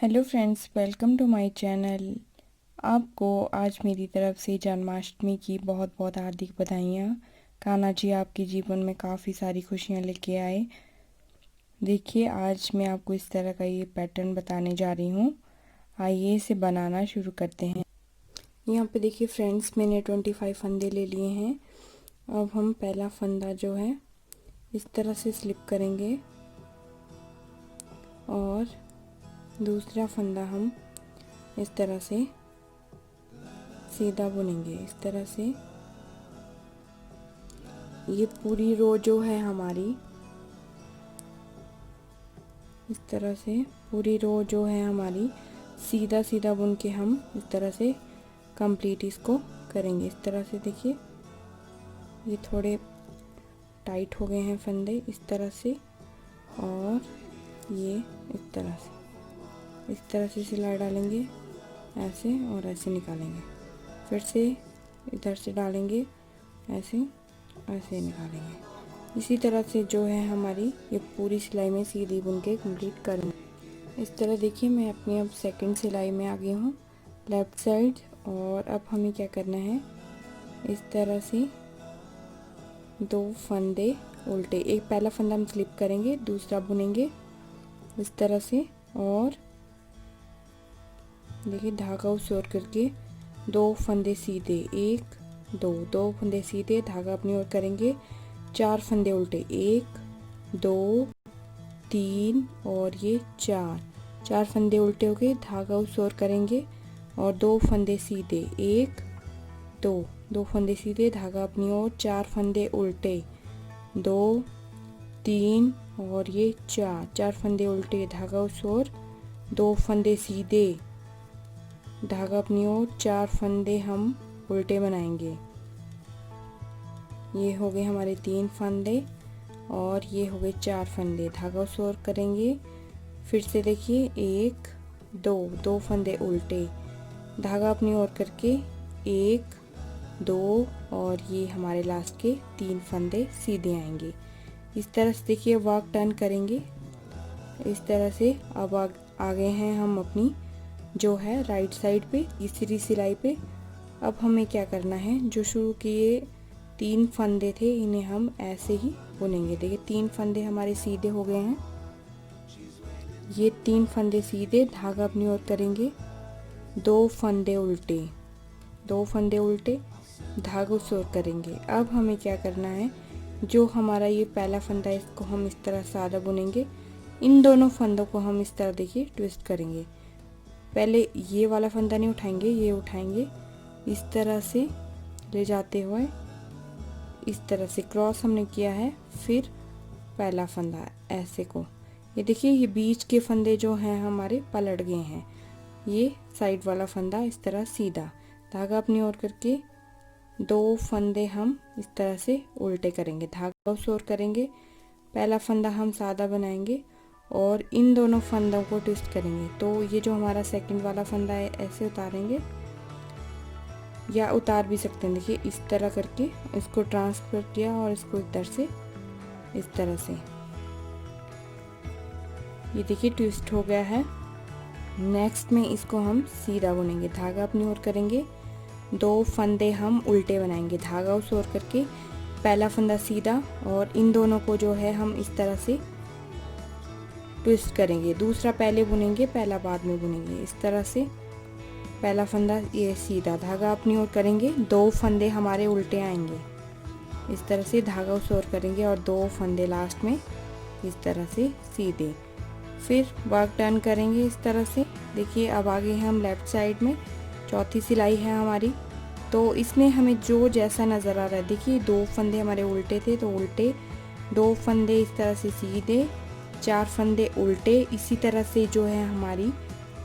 Hello friends, welcome to my channel. आपको आज मेरी तरफ से जन्माष्टमी की बहुत बहुत हार्दिक बधाइयाँ। कान्हा जी आपके जीवन में काफ़ी सारी खुशियाँ लेके आए। देखिए, आज मैं आपको इस तरह का ये पैटर्न बताने जा रही हूँ। आइए इसे बनाना शुरू करते हैं। यहाँ पे देखिए फ्रेंड्स, मैंने 25 फंदे ले लिए हैं। अब हम पहला फंदा जो है इस तरह से स्लिप करेंगे और दूसरा फंदा हम इस तरह से सीधा बुनेंगे। इस तरह से ये पूरी रो जो है हमारी, इस तरह से पूरी रो जो है हमारी सीधा सीधा बुन के हम इस तरह से कंप्लीट इसको करेंगे। इस तरह से देखिए, ये थोड़े टाइट हो गए हैं फंदे इस तरह से, और ये इस तरह से सिलाई डालेंगे ऐसे और ऐसे निकालेंगे, फिर से इधर से डालेंगे ऐसे ऐसे निकालेंगे। इसी तरह से जो है हमारी ये पूरी सिलाई में सीधी बुन के कंप्लीट करेंगे। इस तरह देखिए, मैं अपनी अब सेकंड सिलाई में आ गई हूँ लेफ़्ट साइड। और अब हमें क्या करना है, इस तरह से दो फंदे उल्टे, एक पहला फंदा हम स्लिप करेंगे, दूसरा बुनेंगे इस तरह से, और देखिए धागा उस ओर करके दो फंदे सीधे, एक दो फंदे सीधे, धागा अपनी ओर करेंगे, चार फंदे उल्टे, एक दो तीन और ये चार फंदे उल्टे हो गए, धागा उस ओर करेंगे और दो फंदे सीधे, एक दो फंदे सीधे, धागा अपनी ओर, चार फंदे उल्टे, दो तीन और ये चार फंदे उल्टे, धागा उस ओर, दो फंदे सीधे, धागा अपनी ओर, चार फंदे हम उल्टे बनाएंगे। ये हो गए हमारे तीन फंदे और ये हो गए चार फंदे, धागा उस ओर करेंगे, फिर से देखिए एक दो फंदे उल्टे, धागा अपनी ओर करके एक दो और ये हमारे लास्ट के तीन फंदे सीधे आएंगे। इस तरह से देखिए वर्क टर्न करेंगे इस तरह से। अब आ गए हैं हम अपनी जो है राइट साइड पे, तीसरी सिलाई पे। अब हमें क्या करना है, जो शुरू किए तीन फंदे थे इन्हें हम ऐसे ही बुनेंगे। देखिए तीन फंदे हमारे सीधे हो गए हैं, ये तीन फंदे सीधे, धागा अपनी ओर करेंगे, दो फंदे उल्टे, धागा उस ओर करेंगे। अब हमें क्या करना है, जो हमारा ये पहला फंदा है इसको हम इस तरह सादा बुनेंगे, इन दोनों फंदों को हम इस तरह देखिए ट्विस्ट करेंगे। पहले ये वाला फंदा नहीं उठाएंगे, ये उठाएंगे इस तरह से ले जाते हुए, इस तरह से क्रॉस हमने किया है, फिर पहला फंदा ऐसे को, ये देखिए ये बीच के फंदे जो हैं हमारे पलट गए हैं, ये साइड वाला फंदा इस तरह सीधा, धागा अपनी ओर करके दो फंदे हम इस तरह से उल्टे करेंगे, धागा उस ओर करेंगे, पहला फंदा हम सादा बनाएंगे और इन दोनों फंदों को ट्विस्ट करेंगे। तो ये जो हमारा सेकंड वाला फंदा है ऐसे उतारेंगे या उतार भी सकते हैं, देखिए इस तरह करके इसको ट्रांसफर किया और इसको इधर से इस तरह से, ये देखिए ट्विस्ट हो गया है। नेक्स्ट में इसको हम सीधा बुनेंगे, धागा अपनी ओर करेंगे, दो फंदे हम उल्टे बनाएंगे, धागा उस ओर करके पहला फंदा सीधा और इन दोनों को जो है हम इस तरह से ट्विस्ट करेंगे, दूसरा पहले बुनेंगे, पहला बाद में बुनेंगे। इस तरह से पहला फंदा ये सीधा, धागा अपनी ओर करेंगे, दो फंदे हमारे उल्टे आएंगे, इस तरह से धागा उस ओर करेंगे और दो फंदे लास्ट में इस तरह से सीधे, फिर वर्क टर्न करेंगे इस तरह से। देखिए अब आगे हम लेफ्ट साइड में, चौथी सिलाई है हमारी, तो इसमें हमें जो जैसा नज़र आ रहा है, देखिए दो फंदे हमारे उल्टे थे तो उल्टे, दो फंदे इस तरह से सीधे, चार फंदे उल्टे, इसी तरह से जो है हमारी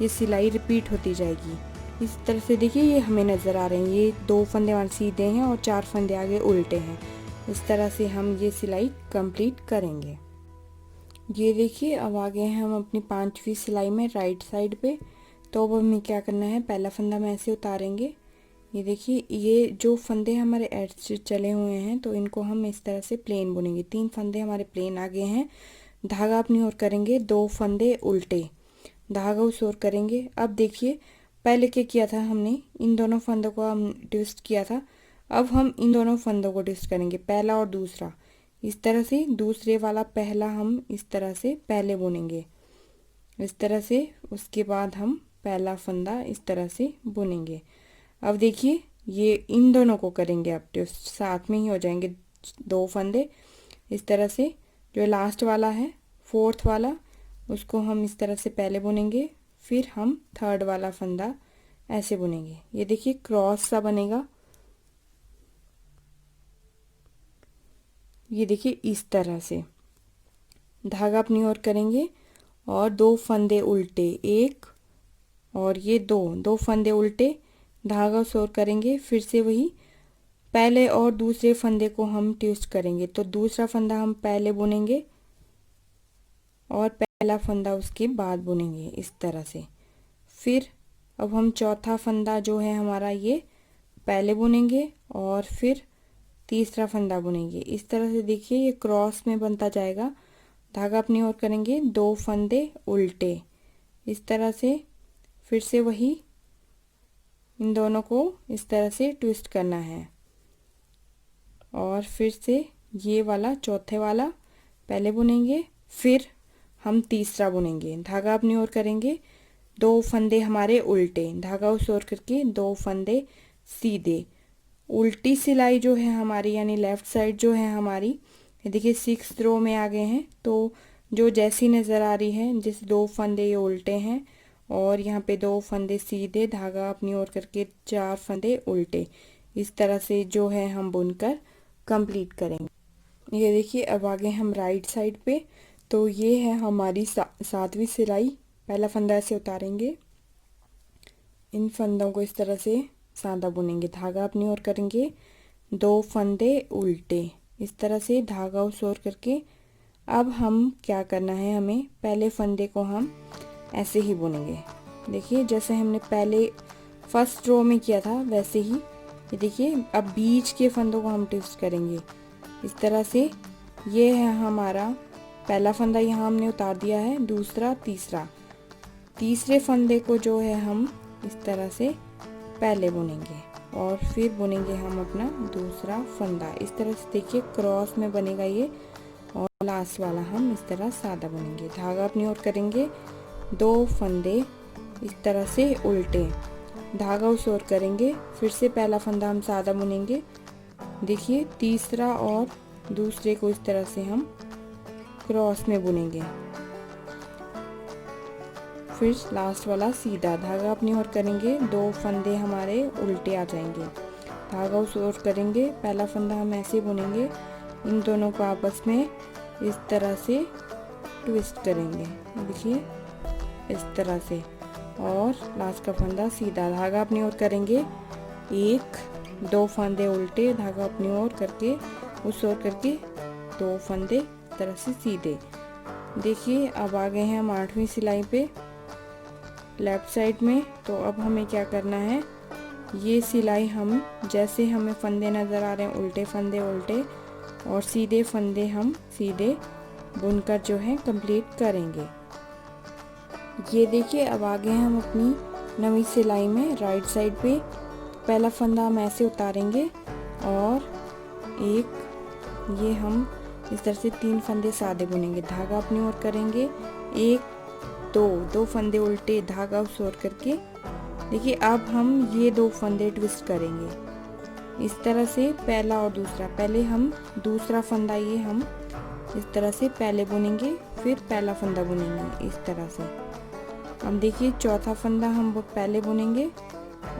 ये सिलाई रिपीट होती जाएगी। इस तरह से देखिए ये हमें नज़र आ रहे हैं, ये दो फंदे हमारे सीधे हैं और चार फंदे आगे उल्टे हैं। इस तरह से हम ये सिलाई कंप्लीट करेंगे। ये देखिए अब आ गए हैं हम अपनी पांचवी सिलाई में राइट साइड पे। तो अब हमें क्या करना है, पहला फंदा हम ऐसे उतारेंगे, ये देखिए ये जो फंदे हमारे एड से चले हुए हैं तो इनको हम इस तरह से प्लेन बुनेंगे, तीन फंदे हमारे प्लेन आ गए हैं, धागा अपनी ओर करेंगे, दो फंदे उल्टे, धागा उस ओर करेंगे। अब देखिए पहले क्या किया था हमने, इन दोनों फंदों को हम ट्विस्ट किया था, अब हम इन दोनों फंदों को ट्विस्ट करेंगे, पहला और दूसरा। इस तरह से दूसरे वाला पहला हम इस तरह से पहले बुनेंगे, इस तरह से, उसके बाद हम पहला फंदा इस तरह से बुनेंगे। अब देखिए ये इन दोनों को करेंगे अब ट्विस्ट, साथ में ही हो जाएंगे दो फंदे इस तरह से। जो लास्ट वाला है फोर्थ वाला, उसको हम इस तरह से पहले बुनेंगे, फिर हम थर्ड वाला फंदा ऐसे बुनेंगे। ये देखिए क्रॉस सा बनेगा, ये देखिए इस तरह से धागा अपनी ओर करेंगे और दो फंदे उल्टे, एक और ये दो फंदे उल्टे, धागा उस ओर करेंगे, फिर से वही पहले और दूसरे फंदे को हम ट्विस्ट करेंगे। तो दूसरा फंदा हम पहले बुनेंगे और पहला फंदा उसके बाद बुनेंगे इस तरह से। फिर अब हम चौथा फंदा जो है हमारा ये पहले बुनेंगे और फिर तीसरा फंदा बुनेंगे। इस तरह से देखिए ये क्रॉस में बनता जाएगा। धागा अपनी ओर करेंगे, दो फंदे उल्टे इस तरह से, फिर से वही इन दोनों को इस तरह से ट्विस्ट करना है और फिर से ये वाला चौथे वाला पहले बुनेंगे, फिर हम तीसरा बुनेंगे। धागा अपनी ओर करेंगे, दो फंदे हमारे उल्टे, धागा उस ओर करके दो फंदे सीधे। उल्टी सिलाई जो है हमारी यानी लेफ्ट साइड जो है हमारी, ये देखिए 6th रो में आ गए हैं। तो जो जैसी नज़र आ रही है, जैसे दो फंदे ये उल्टे हैं और यहाँ पे दो फंदे सीधे, धागा अपनी ओर करके 4 फंदे उल्टे, इस तरह से जो है हम बुनकर कंप्लीट करेंगे। ये देखिए अब आगे हम राइट साइड पे। तो ये है हमारी 7वीं सिलाई। पहला फंदा ऐसे उतारेंगे, इन फंदों को इस तरह से सादा बुनेंगे, धागा अपनी ओर करेंगे, दो फंदे उल्टे इस तरह से, धागा उस ओर करके। अब हम क्या करना है, हमें पहले फंदे को हम ऐसे ही बुनेंगे। देखिए जैसे हमने पहले फर्स्ट रो में किया था वैसे ही। ये देखिए अब बीच के फंदों को हम ट्विस्ट करेंगे इस तरह से। ये है हमारा पहला फंदा, यहाँ हमने उतार दिया है, दूसरा तीसरा, तीसरे फंदे को जो है हम इस तरह से पहले बुनेंगे और फिर बुनेंगे हम अपना दूसरा फंदा इस तरह से। देखिए क्रॉस में बनेगा ये, और लास्ट वाला हम इस तरह सादा बुनेंगे। धागा अपनी ओर करेंगे, दो फंदे इस तरह से उल्टे, धागा उस ओर करेंगे, फिर से पहला फंदा हम सादा बुनेंगे। देखिए तीसरा और दूसरे को इस तरह से हम क्रॉस में बुनेंगे, फिर लास्ट वाला सीधा, धागा अपनी ओर करेंगे, दो फंदे हमारे उल्टे आ जाएंगे, धागा उस ओर करेंगे, पहला फंदा हम ऐसे बुनेंगे, इन दोनों को आपस में इस तरह से ट्विस्ट करेंगे, देखिए इस तरह से, और लास्ट का फंदा सीधा, धागा अपनी ओर करेंगे, एक दो फंदे उल्टे, धागा अपनी ओर करके उस ओर करके दो फंदे इस तरह से सीधे। देखिए अब आ गए हैं हम 8वीं सिलाई पे लेफ्ट साइड में। तो अब हमें क्या करना है, ये सिलाई हम जैसे हमें फंदे नज़र आ रहे हैं, उल्टे फंदे उल्टे और सीधे फंदे हम सीधे बुनकर जो है कंप्लीट करेंगे। ये देखिए अब आ गए हम अपनी 9वीं सिलाई में राइट साइड पे। पहला फंदा हम ऐसे उतारेंगे और एक ये हम इस तरह से 3 फंदे सादे बुनेंगे, धागा अपनी ओर करेंगे, एक दो फंदे उल्टे, धागा उस ओर करके। देखिए अब हम ये 2 फंदे ट्विस्ट करेंगे इस तरह से, पहला और दूसरा। पहले हम दूसरा फंदा ये हम इस तरह से पहले बुनेंगे, फिर पहला फंदा बुनेंगे इस तरह से। अब देखिए चौथा फंदा हम पहले बुनेंगे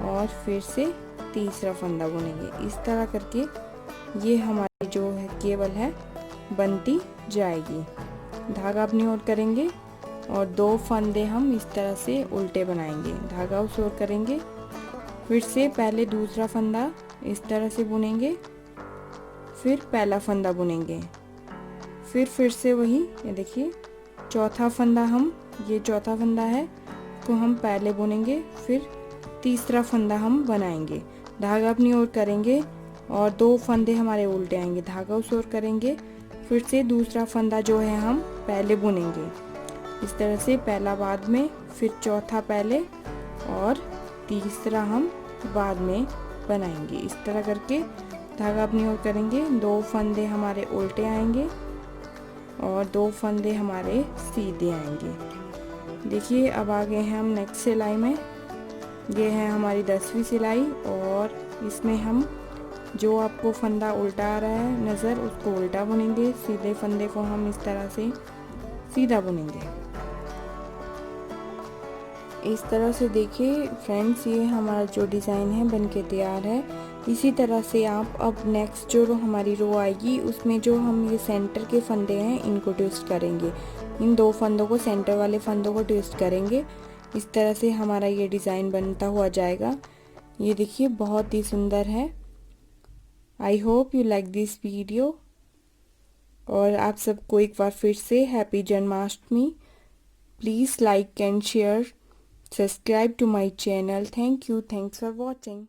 और फिर से तीसरा फंदा बुनेंगे, इस तरह करके ये हमारी जो है केबल है बनती जाएगी। धागा अपनी ओर करेंगे और 2 फंदे हम इस तरह से उल्टे बनाएंगे, धागा उस ओर करेंगे, फिर से पहले दूसरा फंदा इस तरह से बुनेंगे, फिर पहला फंदा बुनेंगे, फिर से वही, ये देखिए चौथा फंदा हम, ये चौथा फंदा है को हम पहले बुनेंगे, फिर तीसरा फंदा हम बनाएंगे, धागा अपनी ओर करेंगे और 2 फंदे हमारे उल्टे आएंगे, धागा उस ओर करेंगे, फिर से दूसरा फंदा जो है हम पहले बुनेंगे इस तरह से, पहला बाद में फिर चौथा पहले और तीसरा हम बाद में बनाएंगे। इस तरह करके धागा अपनी ओर करेंगे। 2 फंदे हमारे उल्टे आएंगे और 2 फंदे हमारे सीधे आएंगे। देखिए अब आ गए हैं हम नेक्स्ट सिलाई में। ये है हमारी 10वीं सिलाई और इसमें हम जो आपको फंदा उल्टा आ रहा है नज़र उसको उल्टा बुनेंगे, सीधे फंदे को हम इस तरह से सीधा बुनेंगे। इस तरह से देखिए फ्रेंड्स, ये हमारा जो डिज़ाइन है बनके तैयार है। इसी तरह से आप अब नेक्स्ट जो हमारी रो आएगी उसमें जो हम ये सेंटर के फंदे हैं इनको ट्विस्ट करेंगे। इन 2 फंदों को, सेंटर वाले फंदों को ट्विस्ट करेंगे। इस तरह से हमारा ये डिज़ाइन बनता हुआ जाएगा। ये देखिए बहुत ही सुंदर है। I hope you like this video. और आप सबको एक बार फिर से happy Janmashtami. Please like and share, subscribe to my channel. Thank you, thanks for watching.